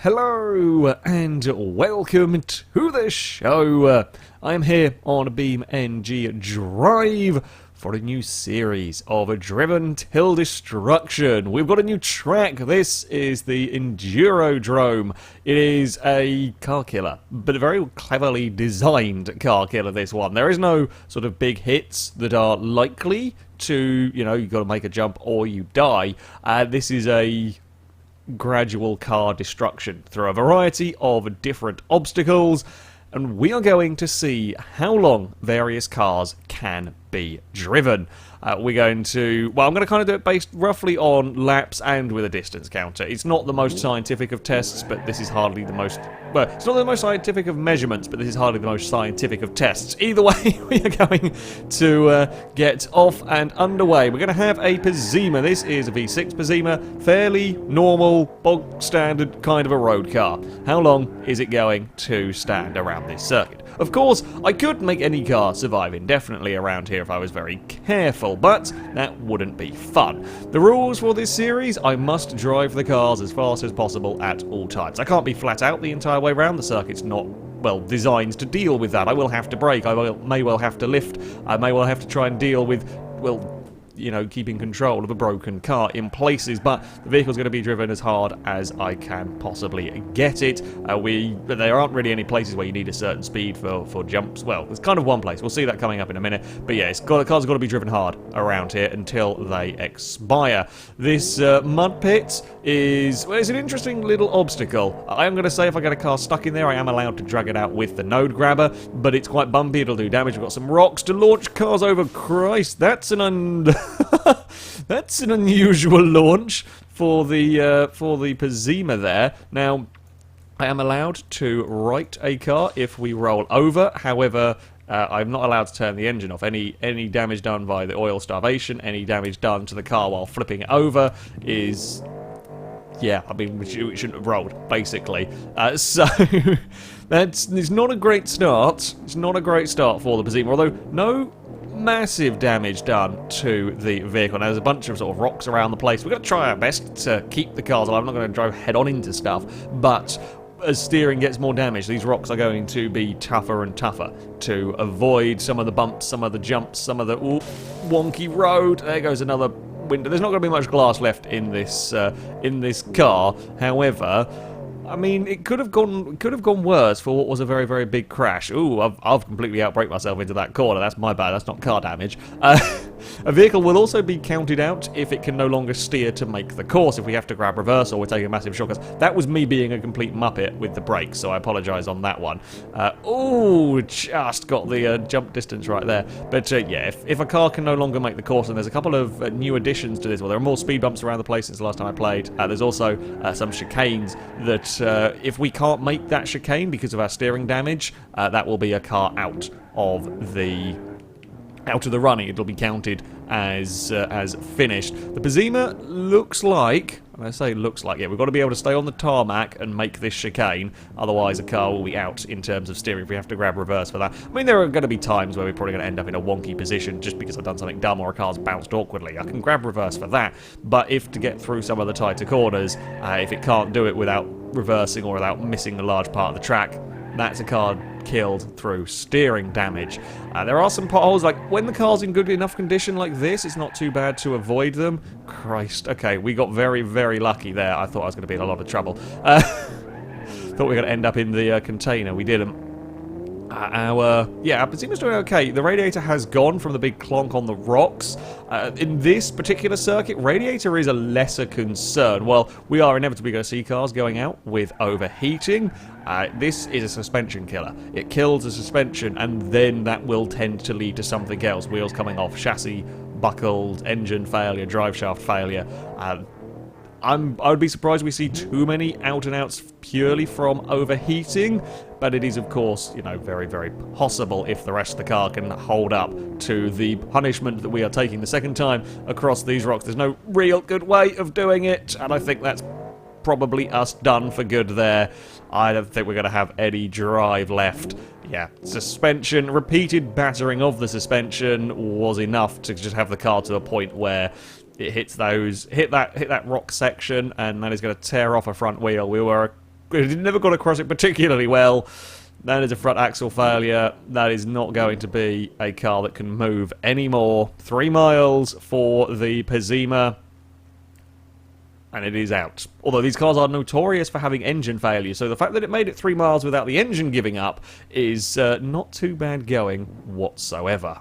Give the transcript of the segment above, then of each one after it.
Hello and welcome to the show. I am here on BeamNG Drive for a new series of Driven Till Destruction. We've got a new track. This is the Endurodrome. It is a car killer, but a very cleverly designed car killer, this one. There is no sort of big hits that are likely to, you've got to make a jump or you die. This is a gradual car destruction through a variety of different obstacles, and we are going to see how long various cars can be driven. We're going to, I'm going to kind of do it based roughly on laps and with a distance counter. It's not the most scientific of tests, but this is hardly the most, it's not the most scientific of measurements, but this is hardly the most scientific of tests. Either way, we are going to get off and underway. We're going to have a Pazima. This is a V6 Pazima, fairly normal, bog standard kind of a road car. How long is it going to stand around this circuit? Of course, I could make any car survive indefinitely around here if I was very careful, but that wouldn't be fun. The rules for this series: I must drive the cars as fast as possible at all times. I can't be flat out the entire way around. The circuit's not, designed to deal with that. I will have to brake, may well have to lift, I may well have to try and deal with, keeping control of a broken car in places, but the vehicle's going to be driven as hard as I can possibly get it. There aren't really any places where you need a certain speed for jumps. Well, there's kind of one place. We'll see that coming up in a minute. But yeah, the car's got to be driven hard around here until they expire. This mud pit is, it's an interesting little obstacle. I am going to say if I get a car stuck in there, I am allowed to drag it out with the node grabber, but it's quite bumpy. It'll do damage. We've got some rocks to launch cars over. Christ, that's an that's an unusual launch for the Pazima there. Now, I am allowed to right a car if we roll over. However, I'm not allowed to turn the engine off. Any damage done by the oil starvation, any damage done to the car while flipping it over is, we shouldn't have rolled, basically. So it's not a great start. It's not a great start for the Pazima, although no massive damage done to the vehicle. Now, there's a bunch of sort of rocks around the place. We've got to try our best to keep the cars alive. I'm not going to drive head-on into stuff, but as steering gets more damage, these rocks are going to be tougher and tougher to avoid. Some of the bumps, some of the jumps, some of the wonky road. There goes another window. There's not going to be much glass left in this car. However, I mean, it could have gone worse for what was a very, very big crash. Ooh, I've completely outbraked myself into that corner. That's my bad. That's not car damage. A vehicle will also be counted out if it can no longer steer to make the course. If we have to grab reverse or we're taking massive shortcuts. That was me being a complete muppet with the brakes, so I apologise on that one. Ooh, just got the jump distance right there. But yeah, if a car can no longer make the course, and there's a couple of new additions to this. Well, there are more speed bumps around the place since the last time I played. There's also some chicanes that if we can't make that chicane because of our steering damage, that will be a car out of the running. It'll be counted as finished. The Pazima looks like, and I say looks like, we've got to be able to stay on the tarmac and make this chicane, otherwise a car will be out in terms of steering if we have to grab reverse for that. I mean, there are going to be times where we're probably going to end up in a wonky position just because I've done something dumb or a car's bounced awkwardly. I can grab reverse for that, but if to get through some of the tighter corners, if it can't do it without reversing or without missing a large part of the track, that's a car killed through steering damage. There are some potholes, like when the car's in good enough condition like this, it's not too bad to avoid them. Christ, okay, we got very, very lucky there. I thought I was going to be in a lot of trouble. Thought we were going to end up in the container. We didn't. Our Pazima's doing okay. The radiator has gone from the big clonk on the rocks. In this particular circuit, radiator is a lesser concern. Well, we are inevitably going to see cars going out with overheating. This is a suspension killer. It kills the suspension, and then that will tend to lead to something else. Wheels coming off, chassis buckled, engine failure, drive shaft failure. I would be surprised we see too many out-and-outs purely from overheating, but it is, of course, very, very possible if the rest of the car can hold up to the punishment that we are taking the second time across these rocks. There's no real good way of doing it, and I think that's probably us done for good there. I don't think we're going to have any drive left. Yeah, suspension, repeated battering of the suspension was enough to just have the car to a point where it hit that rock section, and that is going to tear off a front wheel. We were never got across it particularly well. That is a front axle failure. That is not going to be a car that can move anymore. 3 miles for the Pezima. And it is out. Although these cars are notorious for having engine failure, so the fact that it made it 3 miles without the engine giving up is not too bad going whatsoever.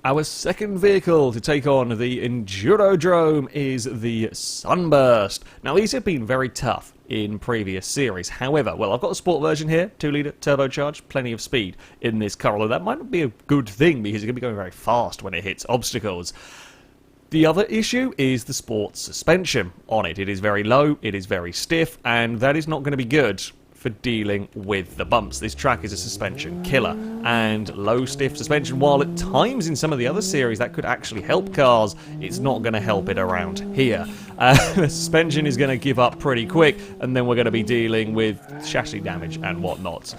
Our second vehicle to take on the Endurodrome is the Sunburst. Now, these have been very tough in previous series. However, well, I've got the sport version here, 2-litre turbocharged, plenty of speed in this car, although that might not be a good thing because it's going to be going very fast when it hits obstacles. The other issue is the sports suspension on it. It is very low, it is very stiff, and that is not going to be good for dealing with the bumps. This track is a suspension killer, and low stiff suspension, while at times in some of the other series that could actually help cars, it's not going to help it around here. The suspension is going to give up pretty quick, and then we're going to be dealing with chassis damage and whatnot.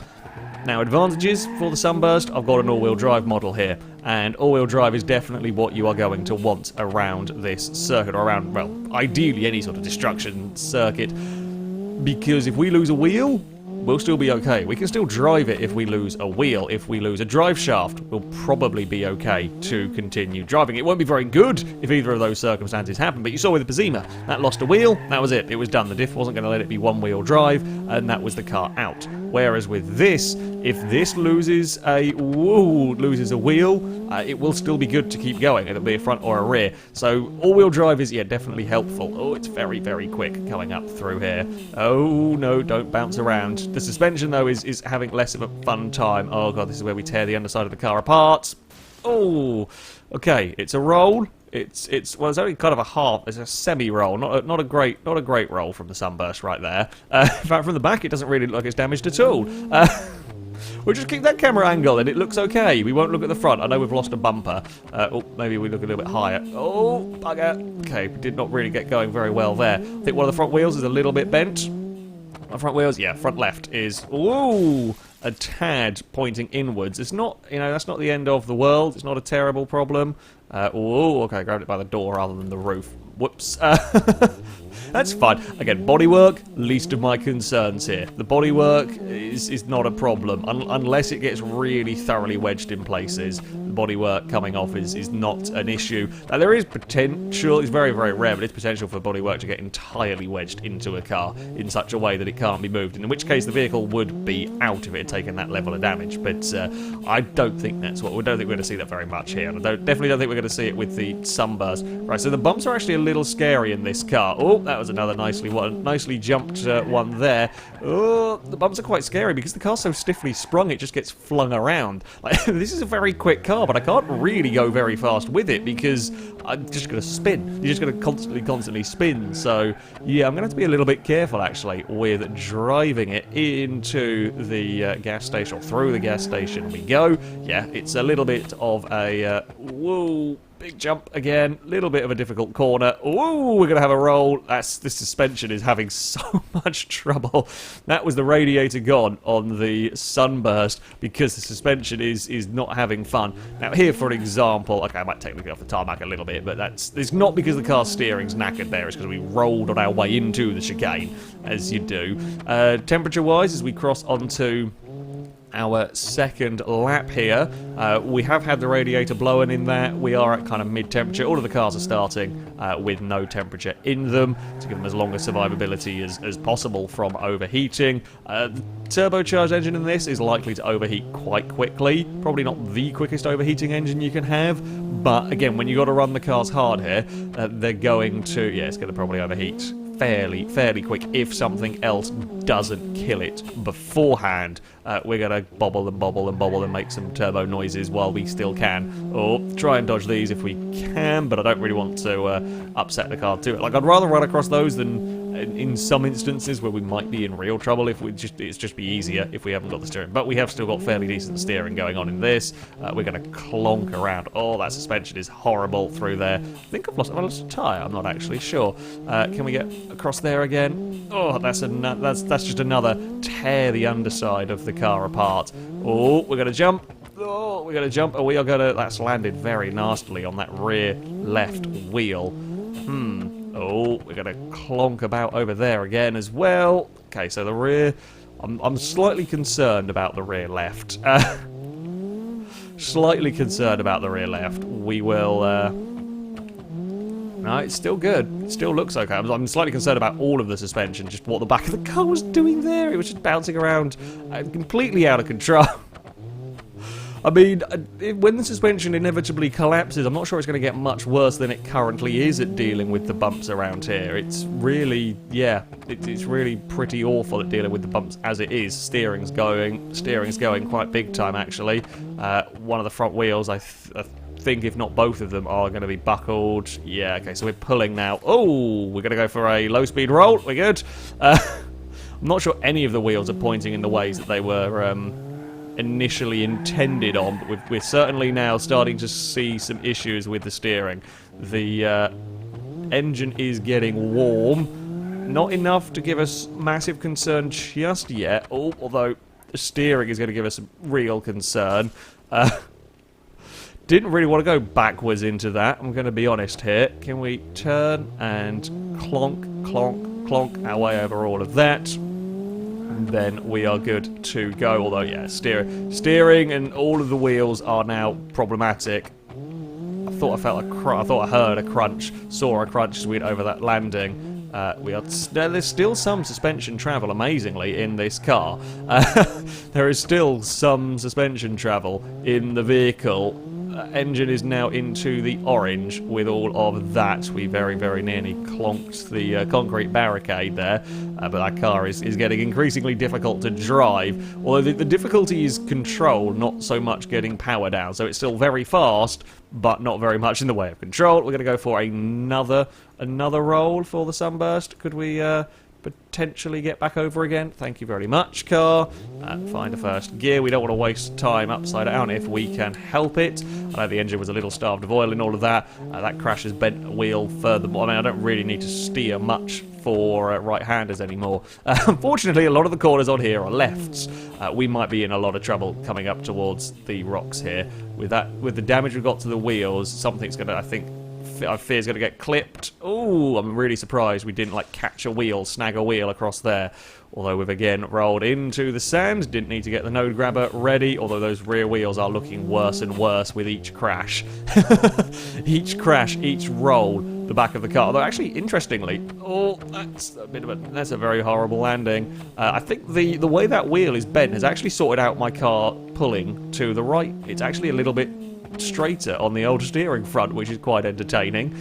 Now, advantages for the Sunburst, I've got an all-wheel drive model here, and all-wheel drive is definitely what you are going to want around this circuit, or around, well, ideally any sort of destruction circuit, because if we lose a wheel, we'll still be okay. We can still drive it if we lose a wheel. If we lose a drive shaft, we'll probably be okay to continue driving. It won't be very good if either of those circumstances happen, but you saw with the Pezima, that lost a wheel, that was it. It was done. The diff wasn't going to let it be one-wheel drive, and that was the car out. Whereas with this, if this loses a wheel, it will still be good to keep going. It'll be a front or a rear. So all-wheel drive is, yeah, definitely helpful. Oh, it's very, very quick coming up through here. Oh, no, don't bounce around. The suspension, though, is having less of a fun time. Oh, God, this is where we tear the underside of the car apart. Oh, okay, it's a roll. Well, it's only kind of a half. It's a semi-roll, not a great roll from the Sunburst right there. In fact, from the back, it doesn't really look like it's damaged at all. We'll just keep that camera angle, and it looks okay. We won't look at the front. I know we've lost a bumper. Oh, maybe we look a little bit higher. Oh, bugger. Okay, we did not really get going very well there. I think one of the front wheels is a little bit bent. Front wheels, yeah, front left is, ooh, a tad pointing inwards. It's not, that's not the end of the world. It's not a terrible problem. Oh, okay, I grabbed it by the door rather than the roof. Whoops. That's fine. Again, bodywork, least of my concerns here. The bodywork is not a problem, unless it gets really thoroughly wedged in places. The bodywork coming off is not an issue. Now, there is potential, it's very, very rare, but it's potential for bodywork to get entirely wedged into a car in such a way that it can't be moved, in which case the vehicle would be out if it had taken that level of damage. But I don't think we don't think we're going to see that very much here. And I definitely don't think we're going to see it with the Sunburst. Right, so the bumps are actually a little scary in this car. Oh, that was another nicely jumped one there. Oh, the bumps are quite scary because the car's so stiffly sprung it just gets flung around. Like, this is a very quick car, but I can't really go very fast with it because I'm just going to spin. You're just going to constantly spin. So, yeah, I'm going to have to be a little bit careful, actually, with driving it into the gas station, or through the gas station we go. Yeah, it's a little bit of a, whoa, big jump again, little bit of a difficult corner. Ooh, we're going to have a roll. This suspension is having so much trouble. That was the radiator gone on the Sunburst because the suspension is not having fun. Now here, for example, okay, I might technically off the tarmac a little bit, but it's not because the car's steering's knackered there. It's because we rolled on our way into the chicane, as you do. Temperature-wise, as we cross onto our second lap here, we have had the radiator blowing in there. We are at kind of mid-temperature. All of the cars are starting with no temperature in them to give them as long a survivability as possible from overheating. The turbocharged engine in this is likely to overheat quite quickly. Probably not the quickest overheating engine you can have, but again, when you've got to run the cars hard here, they're going to, yeah, it's going to probably overheat fairly quick if something else doesn't kill it beforehand. We're going to bobble and make some turbo noises while we still can. Or try and dodge these if we can, but I don't really want to upset the car too. Like, I'd rather run across those than in some instances where we might be in real trouble. It's just be easier if we haven't got the steering. But we have still got fairly decent steering going on in this. We're going to clonk around. Oh, that suspension is horrible through there. I think I've lost a tyre. I'm not actually sure. Can we get across there again? Oh, that's just another tear the underside of the car apart. Oh, we're going to jump. Oh, we're going to jump, and we are going to... That's landed very nastily on that rear left wheel. Oh, we're going to clonk about over there again as well. Okay, so the rear... I'm slightly concerned about the rear left. Slightly concerned about the rear left. We will... No, it's still good. It still looks okay. I'm slightly concerned about all of the suspension, just what the back of the car was doing there. It was just bouncing around completely out of control. I mean, when the suspension inevitably collapses, I'm not sure it's going to get much worse than it currently is at dealing with the bumps around here. It's really, yeah, it's really pretty awful at dealing with the bumps as it is. Steering's going quite big time, actually. One of the front wheels, I think, if not both of them, are going to be buckled. Yeah, okay, so we're pulling now. Oh, we're going to go for a low-speed roll. We're good. I'm not sure any of the wheels are pointing in the ways that they were... initially intended on, but we're certainly now starting to see some issues with the steering. The engine is getting warm, not enough to give us massive concern just yet, although the steering is going to give us real concern. Didn't really want to go backwards into that, I'm going to be honest here. Can we turn and clonk, clonk, clonk our way over all of that? Then we are good to go. Although, yeah, steering and all of the wheels are now problematic. I thought I heard a crunch, saw a crunch as we went over that landing. There's still some suspension travel, amazingly, in this car. There is still some suspension travel in the vehicle. Engine is now into the orange with all of that. We very, very nearly clonked the concrete barricade there, but that car is getting increasingly difficult to drive. Although the difficulty is control, not so much getting power down. So it's still very fast, but not very much in the way of control. We're going to go for another roll for the Sunburst. Could we potentially get back over again? Thank you very much, car. Find a first gear. We don't want to waste time upside down if we can help it. I know the engine was a little starved of oil and all of that. That crash has bent a wheel furthermore. I mean, I don't really need to steer much for right-handers anymore. Unfortunately, a lot of the corners on here are lefts. We might be in a lot of trouble coming up towards the rocks here. With the damage we've got to the wheels, something's going to, I fear is going to get clipped. Oh, I'm really surprised we didn't catch a wheel, snag a wheel across there. Although we've again rolled into the sand, didn't need to get the node grabber ready, although those rear wheels are looking worse and worse with each crash. Each crash, each roll, the back of the car. Although actually, interestingly, that's a very horrible landing. I think the way that wheel is bent has actually sorted out my car pulling to the right. It's actually a little bit straighter on the old steering front, which is quite entertaining.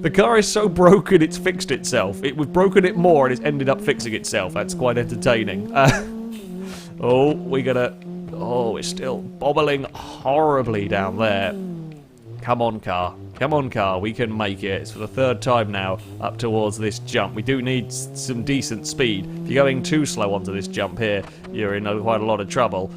The car is so broken it's fixed itself. We've broken it more and it's ended up fixing itself. That's quite entertaining. We're still bobbling horribly down there. Come on, car. Come on, car. We can make it. It's for the third time now up towards this jump. We do need some decent speed. If you're going too slow onto this jump here, you're in quite a lot of trouble.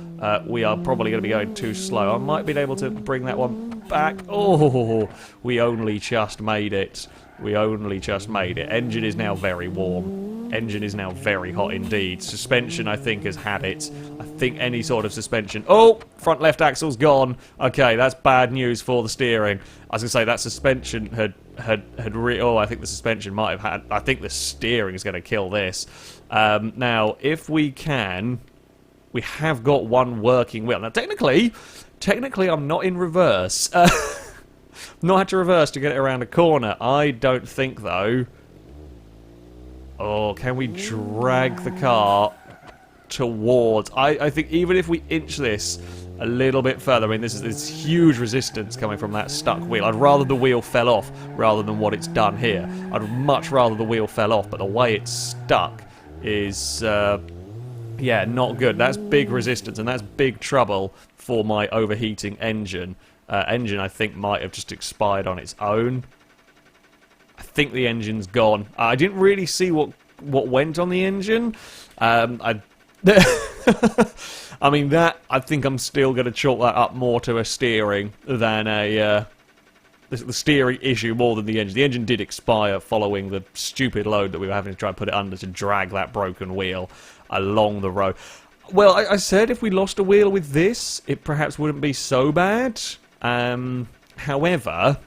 We are probably going to be going too slow. I might be able to bring that one back. Oh, we only just made it. We only just made it. Engine is now very warm. Engine is now very hot indeed. Suspension, I think, has had it. I think any sort of suspension... Oh! Front left axle's gone. Okay, that's bad news for the steering. I was going to say, that suspension I think the suspension might have had... I think the steering is going to kill this. Now, if we can... We have got one working wheel. Now, technically, I'm not in reverse. Not had to reverse to get it around a corner. I don't think, though... Oh, can we drag the car towards... I think even if we inch this a little bit further... I mean, there's huge resistance coming from that stuck wheel. I'd rather the wheel fell off rather than what it's done here. I'd much rather the wheel fell off, but the way it's stuck is... yeah, not good. That's big resistance, and that's big trouble for my overheating engine. Engine, I think, might have just expired on its own. I think the engine's gone. I didn't really see what went on the engine. I mean, I think I'm still going to chalk that up more to a steering than the steering issue more than the engine. The engine did expire following the stupid load that we were having to try and put it under to drag that broken wheel along the road. Well, I said if we lost a wheel with this, it perhaps wouldn't be so bad. However,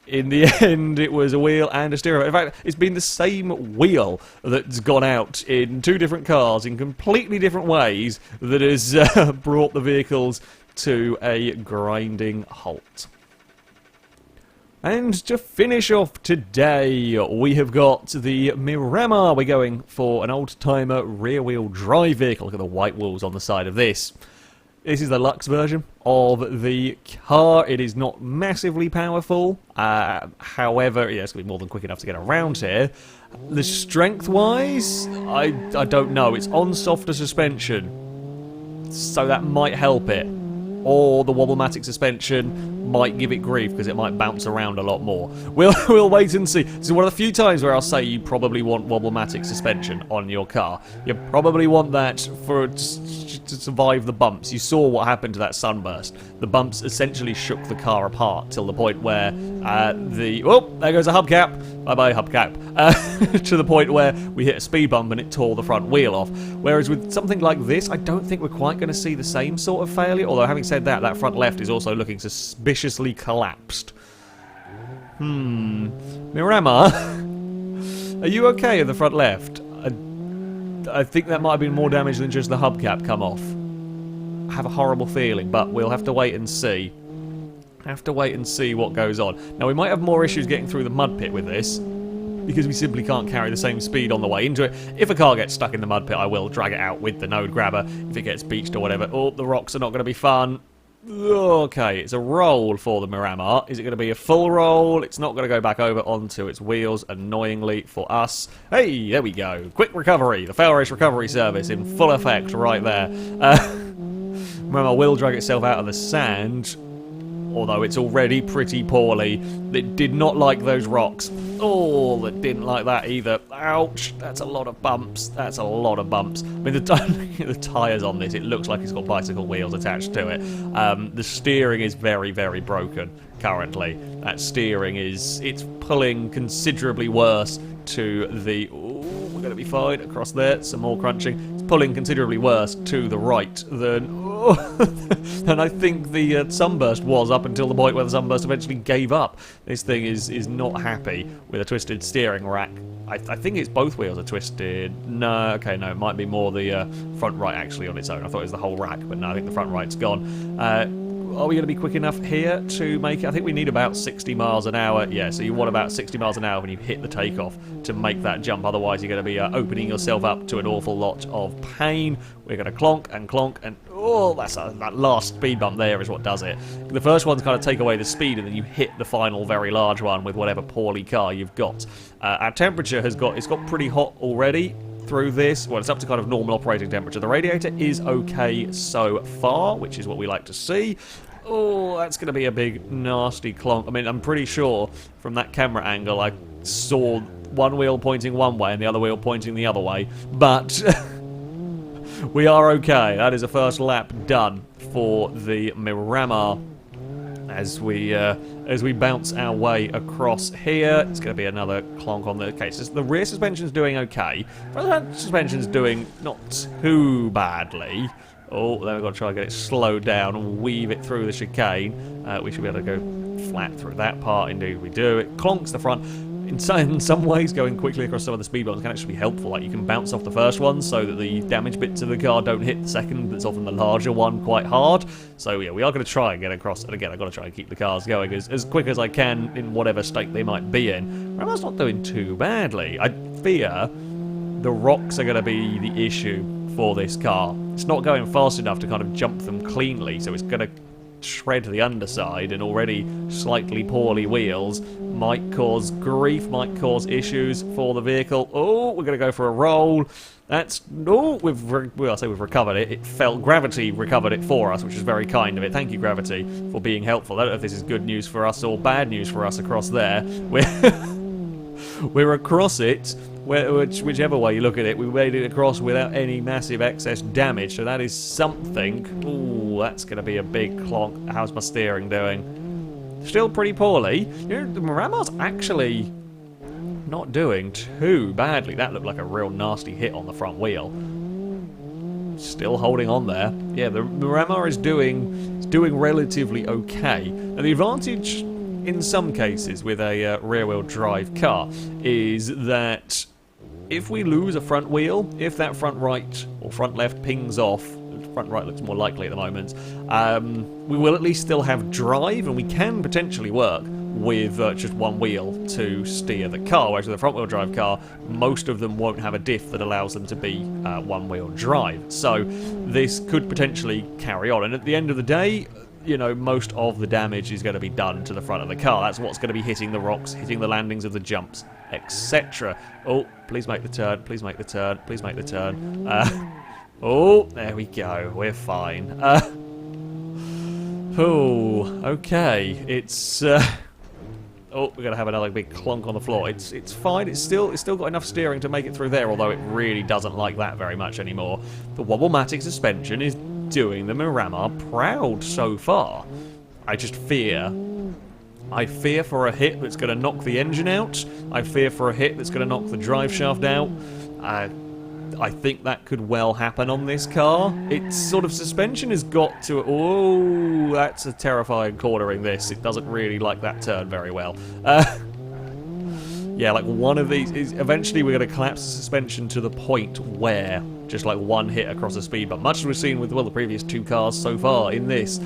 in the end, it was a wheel and a steering wheel. In fact, it's been the same wheel that's gone out in two different cars in completely different ways that has brought the vehicles to a grinding halt. And to finish off today, we have got the Miramar. We're going for an old-timer rear-wheel drive vehicle. Look at the white walls on the side of this. This is the Lux version of the car. It is not massively powerful. However, yeah, it's going to be more than quick enough to get around here. The strength-wise, I don't know. It's on softer suspension, so that might help it. Or the Wobblematic suspension might give it grief because it might bounce around a lot more. We'll wait and see. This is one of the few times where I'll say you probably want Wobblematic suspension on your car. You probably want that to survive the bumps. You saw what happened to that Sunburst. The bumps essentially shook the car apart till the point where there goes a hubcap. Bye-bye hubcap. To the point where we hit a speed bump and it tore the front wheel off. Whereas with something like this, I don't think we're quite going to see the same sort of failure. Although having said that, that front left is also looking suspiciously collapsed. Miramar, are you okay in the front left? I think that might have been more damage than just the hubcap come off. I have a horrible feeling, but we'll have to wait and see. Have to wait and see what goes on. Now, we might have more issues getting through the mud pit with this, because we simply can't carry the same speed on the way into it. If a car gets stuck in the mud pit, I will drag it out with the node grabber. If it gets beached or whatever, oh, the rocks are not going to be fun. Okay, it's a roll for the Miramar. Is it going to be a full roll? It's not going to go back over onto its wheels, annoyingly for us. Hey, there we go. Quick recovery. The FailRace recovery service in full effect right there. Miramar will drag itself out of the sand, although it's already pretty poorly. It did not like those rocks. Oh, it didn't like that either. Ouch, that's a lot of bumps. That's a lot of bumps. I mean, the tyres on this, it looks like it's got bicycle wheels attached to it. The steering is very, very broken currently. That steering it's pulling considerably worse to the... Ooh, we're going to be fine across there. Some more crunching. It's pulling considerably worse to the right than... and I think the Sunburst was up until the point where the Sunburst eventually gave up. This thing is not happy with a twisted steering rack. I think it's both wheels are twisted. No, okay, no, it might be more the front right actually on its own. I thought it was the whole rack, but no, I think the front right's gone. Are we going to be quick enough here to make it? I think we need about 60 miles an hour. Yeah, so you want about 60 miles an hour when you hit the takeoff to make that jump. Otherwise, you're going to be opening yourself up to an awful lot of pain. We're going to clonk and clonk and... Oh, that last speed bump there is what does it. The first one's kind of take away the speed, and then you hit the final very large one with whatever poorly car you've got. Our temperature it's got pretty hot already through this. Well, it's up to kind of normal operating temperature. The radiator is okay so far, which is what we like to see. Oh, that's going to be a big, nasty clonk. I mean, I'm pretty sure from that camera angle I saw one wheel pointing one way and the other wheel pointing the other way. But we are okay. That is a first lap done for the Miramar. As we bounce our way across here, it's going to be another clonk on the case. The rear suspension's doing okay. The front suspension's doing not too badly. Oh, then we've got to try and get it slowed down and weave it through the chicane. We should be able to go flat through that part. Indeed we do. It clonks the front. In some ways, going quickly across some of the speed bumps can actually be helpful. Like, you can bounce off the first one so that the damage bits of the car don't hit the second, that's often the larger one, quite hard. So yeah, we are going to try and get across. And again, I've got to try and keep the cars going as quick as I can in whatever state they might be in. Miram's not doing too badly. I fear the rocks are going to be the issue for this car. It's not going fast enough to kind of jump them cleanly, so it's going to shred the underside, and already slightly poorly wheels might cause grief, might cause issues for the vehicle. Oh, we're going to go for a roll. That's... Oh, we've recovered it. It felt... Gravity recovered it for us, which is very kind of it. Thank you, Gravity, for being helpful. I don't know if this is good news for us or bad news for us across there. We're across it. Whichever way you look at it, we made it across without any massive excess damage, so that is something. Ooh, that's going to be a big clonk. How's my steering doing? Still pretty poorly. You know, the Miramar's actually not doing too badly. That looked like a real nasty hit on the front wheel. Still holding on there. Yeah, the Miramar is doing relatively okay. And the advantage in some cases with a rear-wheel drive car is that if we lose a front wheel, if that front right or front left pings off, front right looks more likely at the moment, we will at least still have drive, and we can potentially work with just one wheel to steer the car, whereas with a front-wheel drive car, most of them won't have a diff that allows them to be one-wheel drive. So this could potentially carry on, and at the end of the day, you know, most of the damage is going to be done to the front of the car. That's what's going to be hitting the rocks, hitting the landings of the jumps, etc. Oh, please make the turn, please make the turn, please make the turn. Oh, there we go, we're fine. Oh, okay, it's... Oh, we're going to have another big clonk on the floor. It's fine. It's still got enough steering to make it through there, although it really doesn't like that very much anymore. The Wobblematic suspension is doing the Miramar proud so far. I just fear. I fear for a hit that's going to knock the engine out. I fear for a hit that's going to knock the drive shaft out. I think that could well happen on this car. Its sort of suspension has got to... Oh, that's a terrifying cornering, this. It doesn't really like that turn very well. Yeah, like one of these... Eventually we're going to collapse the suspension to the point where just like one hit across a speed bump, much as we've seen with, well, the previous two cars so far in this,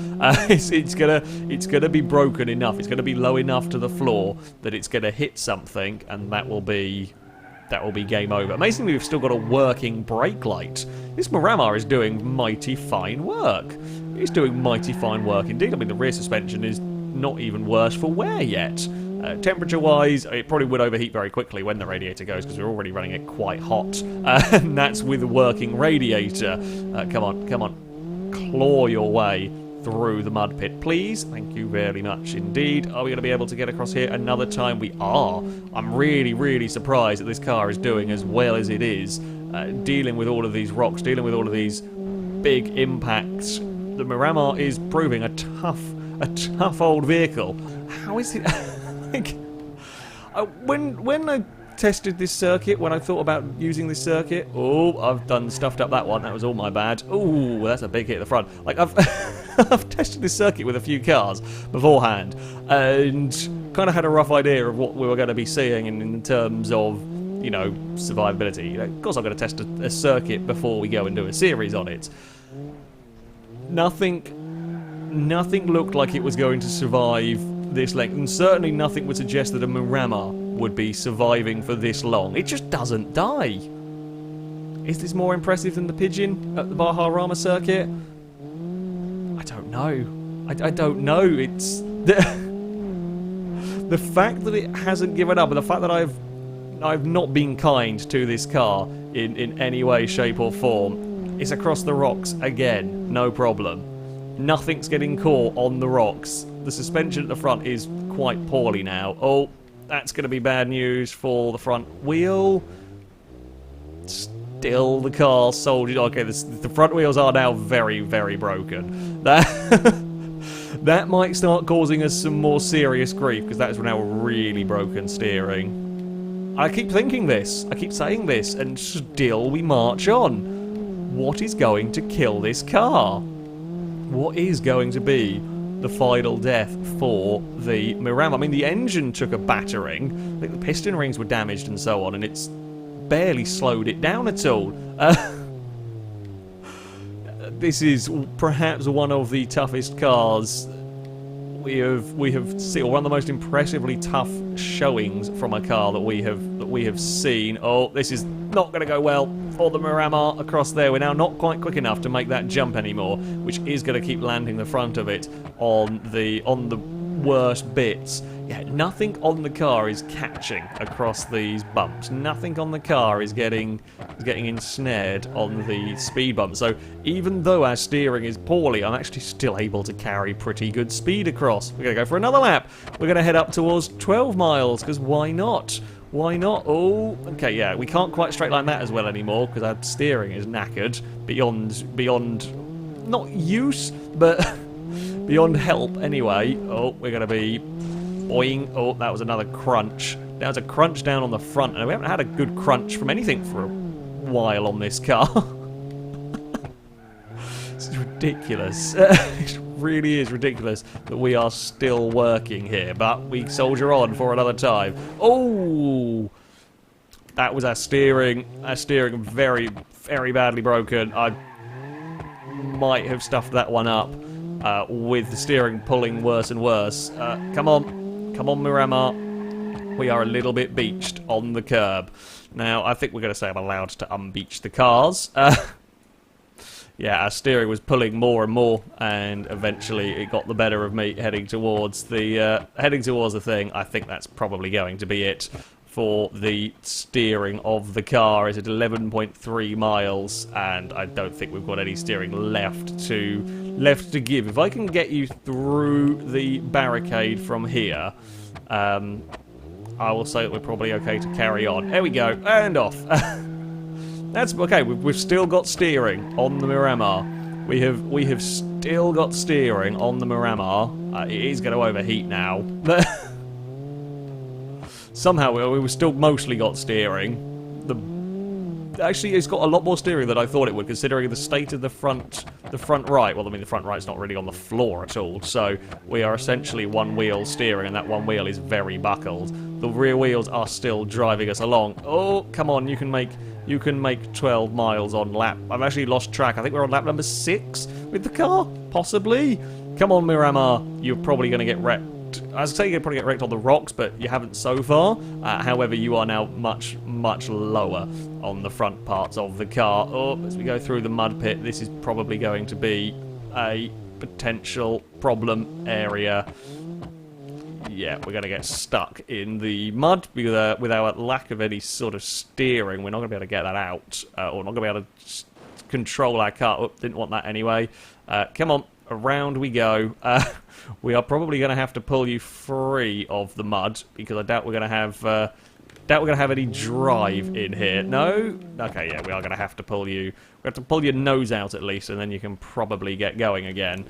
it's gonna be broken enough. It's going to be low enough to the floor that it's going to hit something, and that will be game over. Amazingly, we've still got a working brake light. This Miramar is doing mighty fine work. It's doing mighty fine work indeed. I mean, the rear suspension is not even worse for wear yet. Temperature-wise, it probably would overheat very quickly when the radiator goes, because we're already running it quite hot. And that's with a working radiator. Come on, come on. Claw your way through the mud pit, please. Thank you very much indeed. Are we going to be able to get across here another time? We are. I'm really, really surprised that this car is doing as well as it is. Dealing with all of these rocks, dealing with all of these big impacts. The Miramar is proving a tough old vehicle. How is it... like, when I tested this circuit, when I thought about using this circuit, oh, I've done stuffed up that one. That was all my bad. Oh, that's a big hit at the front. Like, I've I've tested this circuit with a few cars beforehand, and kind of had a rough idea of what we were going to be seeing in terms of, you know, survivability. You know, of course, I'm going to test a circuit before we go and do a series on it. Nothing looked like it was going to survive this length, and certainly nothing would suggest that a Miramar would be surviving for this long. It just doesn't die. Is this more impressive than the Pigeon at the Baja Rama circuit? I don't know. I don't know. It's... the fact that it hasn't given up, and the fact that I've not been kind to this car in any way, shape or form. It's across the rocks again, no problem. Nothing's getting caught on the rocks. The suspension at the front is quite poorly now. Oh, that's going to be bad news for the front wheel. Still the car soldiered. Okay, the front wheels are now very, very broken. That might start causing us some more serious grief, because that is now really broken steering. I keep thinking this, I keep saying this, and still we march on. What is going to kill this car? What is going to be the final death for the Miramar? I mean, the engine took a battering. I think the piston rings were damaged and so on, and it's barely slowed it down at all. This is perhaps one of the toughest cars we have seen, or one of the most impressively tough showings from a car that we have seen. Oh, this is not going to go well for the Miramar across there. We're now not quite quick enough to make that jump anymore, which is going to keep landing the front of it on the worst bits. Yeah, nothing on the car is catching across these bumps. Nothing on the car is getting ensnared on the speed bumps. So even though our steering is poorly, I'm actually still able to carry pretty good speed across. We're going to go for another lap. We're going to head up towards 12 miles, because why not? Why not? Oh, okay, yeah, we can't quite straight line that as well anymore, because our steering is knackered beyond not use, but beyond help anyway. Oh, we're going to be boing. Oh, that was another crunch. That was a crunch down on the front, and we haven't had a good crunch from anything for a while on this car. This is ridiculous. It's really is ridiculous that we are still working here, but we soldier on for another time. Oh! That was our steering. Our steering very, very badly broken. I might have stuffed that one up with the steering pulling worse and worse. Come on. Come on, Miramar. We are a little bit beached on the curb. Now, I think we're going to say I'm allowed to unbeach the cars. Yeah, our steering was pulling more and more, and eventually it got the better of me heading towards the thing. I think that's probably going to be it for the steering of the car. Is at 11.3 miles, and I don't think we've got any steering left to give. If I can get you through the barricade from here, I will say that we're probably okay to carry on. There we go, and off. That's okay. We've still got steering on the Miramar. We have still got steering on the Miramar. It is going to overheat now. Somehow we've still mostly got steering. Actually, it's got a lot more steering than I thought it would, considering the state of the front right. Well, I mean, the front right's not really on the floor at all, so we are essentially one wheel steering, and that one wheel is very buckled. The rear wheels are still driving us along. Oh, come on, you can make 12 miles on lap. I've actually lost track. I think we're on lap number 6 with the car, possibly. Come on, Miramar, you're probably going to get wrecked. I was saying you'd probably get wrecked on the rocks, but you haven't so far. However, you are now much, much lower on the front parts of the car. Oh, as we go through the mud pit, this is probably going to be a potential problem area. Yeah, we're going to get stuck in the mud with our lack of any sort of steering. We're not going to be able to get that out, or not going to be able to control our car. Oh, didn't want that anyway. Come on. Around we go. We are probably going to have to pull you free of the mud, because I doubt we're going to have any drive in here. No? Okay, yeah, we are going to have to pull you. We have to pull your nose out at least, and then you can probably get going again.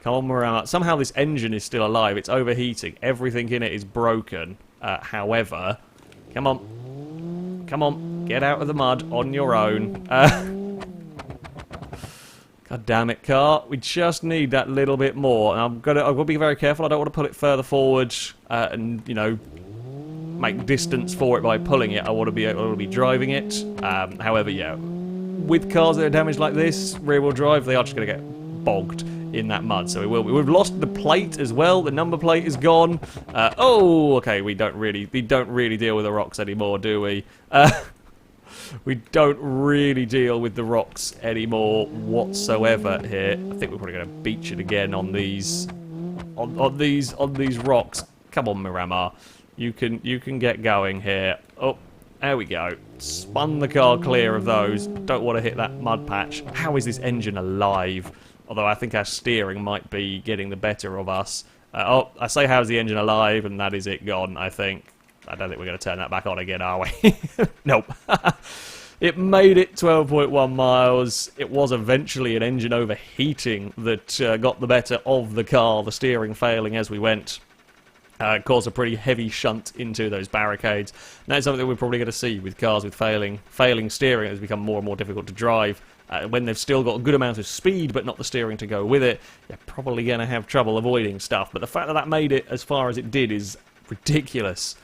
Come on, Miramar. Somehow this engine is still alive. It's overheating. Everything in it is broken. However, come on. Come on. Get out of the mud on your own. God damn it, car. We just need that little bit more. And I've got to be very careful. I don't want to pull it further forward and, you know, make distance for it by pulling it. I want to be driving it. However, yeah, with cars that are damaged like this, rear-wheel drive, they are just going to get bogged in that mud. So we've lost the plate as well. The number plate is gone. Oh, okay. We don't really deal with the rocks anymore, do we? We don't really deal with the rocks anymore whatsoever here. I think we're probably going to beach it again on these rocks. Come on, Miramar. You can get going here. Oh, there we go. Spun the car clear of those. Don't want to hit that mud patch. How is this engine alive? Although I think our steering might be getting the better of us. Oh, I say how's the engine alive, and that is it gone, I think. I don't think we're going to turn that back on again, are we? Nope. It made it 12.1 miles. It was eventually an engine overheating that got the better of the car, the steering failing as we went. Caused a pretty heavy shunt into those barricades. And that's something that we're probably going to see with cars with failing steering. It's become more and more difficult to drive. When they've still got a good amount of speed but not the steering to go with it, you're probably going to have trouble avoiding stuff. But the fact that that made it as far as it did is ridiculous.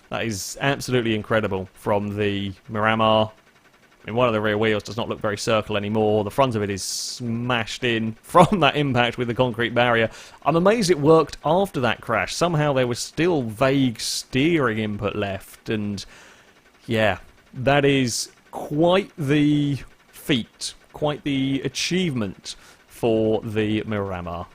That is absolutely incredible from the Miramar. I mean, one of the rear wheels does not look very circle anymore. The front of it is smashed in from that impact with the concrete barrier. I'm amazed it worked after that crash. Somehow there was still vague steering input left. And yeah, that is quite the feat, quite the achievement for the Miramar.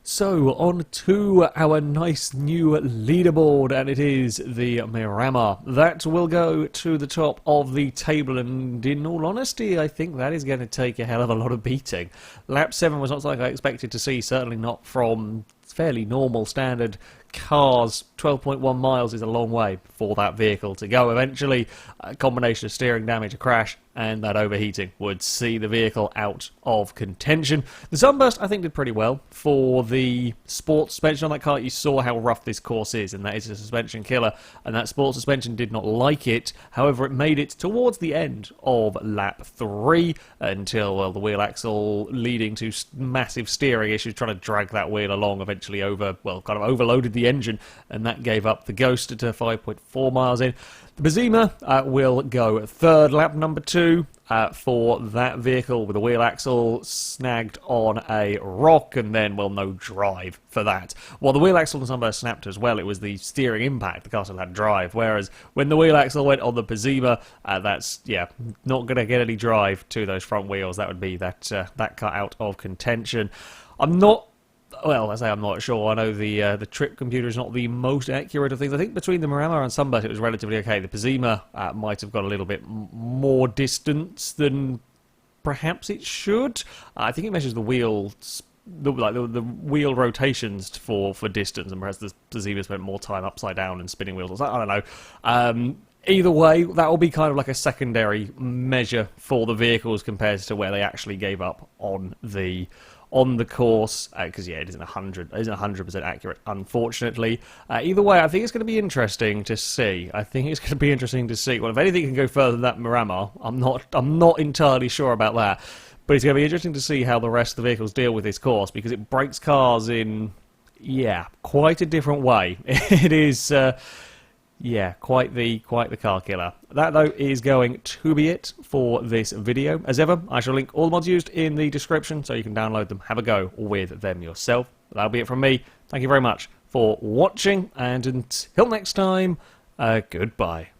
So, on to our nice new leaderboard, and it is the Miramar. That will go to the top of the table, and in all honesty, I think that is going to take a hell of a lot of beating. Lap 7 was not something I expected to see, certainly not from fairly normal standard cars, 12.1 miles is a long way for that vehicle to go. Eventually, a combination of steering damage, a crash, and that overheating would see the vehicle out of contention. The Sunburst, I think, did pretty well for the sports suspension on that car. You saw how rough this course is, and that is a suspension killer, and that sports suspension did not like it. However, it made it towards the end of lap 3 until, well, the wheel axle leading to massive steering issues, trying to drag that wheel along, eventually kind of overloaded the engine, and that gave up the Ghost to 5.4 miles in. The Beamer will go third, lap number 2 for that vehicle, with the wheel axle snagged on a rock, and then, well, no drive for that. While the wheel axle and Sunburst snapped as well, it was the steering impact. The car still had drive, whereas when the wheel axle went on the Beamer, that's, not going to get any drive to those front wheels. That would be that car out of contention. I'm not sure. I know the trip computer is not the most accurate of things. I think between the Miramar and Sunburst it was relatively okay. The Beamer might have got a little bit more distance than perhaps it should. I think it measures the wheels, the wheel rotations for distance, and perhaps the Beamer spent more time upside down and spinning wheels. I don't know. Either way, that will be kind of like a secondary measure for the vehicles compared to where they actually gave up on the course, because it isn't 100% accurate, unfortunately. Either way, I think it's going to be interesting to see. Well, if anything can go further than that Miramar, I'm not entirely sure about that. But it's going to be interesting to see how the rest of the vehicles deal with this course, because it breaks cars in, quite a different way. It is, quite the car killer. That, though, is going to be it for this video. As ever, I shall link all the mods used in the description so you can download them, have a go with them yourself. That'll be it from me. Thank you very much for watching, and until next time, goodbye.